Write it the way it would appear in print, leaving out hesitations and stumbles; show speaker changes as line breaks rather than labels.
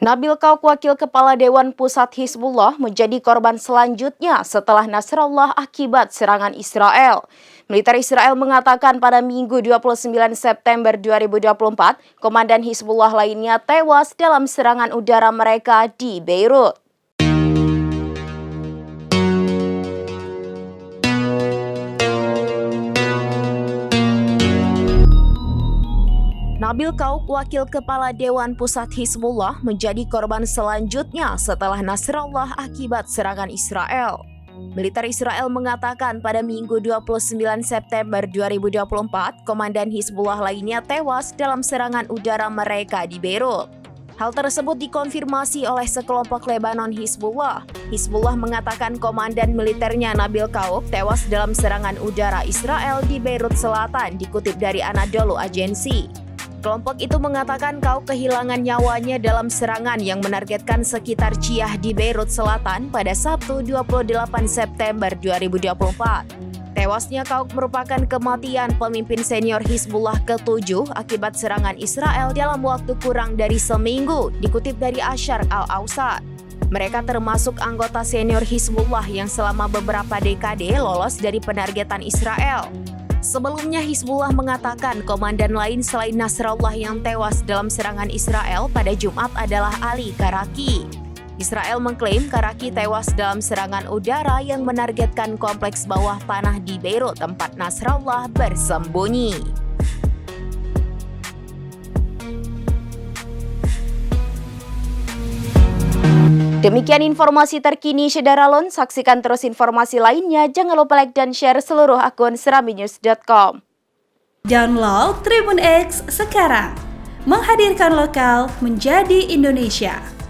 Nabil Kauk, Wakil Kepala Dewan Pusat Hizbullah, menjadi korban selanjutnya setelah Nasrallah akibat serangan Israel. Militer Israel mengatakan pada Minggu 29 September 2024, Komandan Hizbullah lainnya tewas dalam serangan udara mereka di Beirut. Nabil Kauk, Wakil Kepala Dewan Pusat Hizbullah, menjadi korban selanjutnya setelah Nasrallah akibat serangan Israel. Militer Israel mengatakan pada Minggu 29 September 2024, Komandan Hizbullah lainnya tewas dalam serangan udara mereka di Beirut. Hal tersebut dikonfirmasi oleh sekelompok Lebanon Hizbullah. Hizbullah mengatakan komandan militernya Nabil Kauk tewas dalam serangan udara Israel di Beirut Selatan, dikutip dari Anadolu Agency. Kelompok itu mengatakan Kauk kehilangan nyawanya dalam serangan yang menargetkan sekitar Chiah di Beirut Selatan pada Sabtu 28 September 2024. Tewasnya Kauk merupakan kematian pemimpin senior Hizbullah ke-7 akibat serangan Israel dalam waktu kurang dari seminggu, dikutip dari Asyar Al-Awsat. Mereka termasuk anggota senior Hizbullah yang selama beberapa dekade lolos dari penargetan Israel. Sebelumnya Hizbullah mengatakan komandan lain selain Nasrallah yang tewas dalam serangan Israel pada Jumat adalah Ali Karaki. Israel mengklaim Karaki tewas dalam serangan udara yang menargetkan kompleks bawah tanah di Beirut tempat Nasrallah bersembunyi. Demikian informasi terkini Syederalon. Saksikan terus informasi lainnya. Jangan lupa like dan share seluruh akun seraminews.com.
Download Tribun X sekarang. Menghadirkan lokal menjadi Indonesia.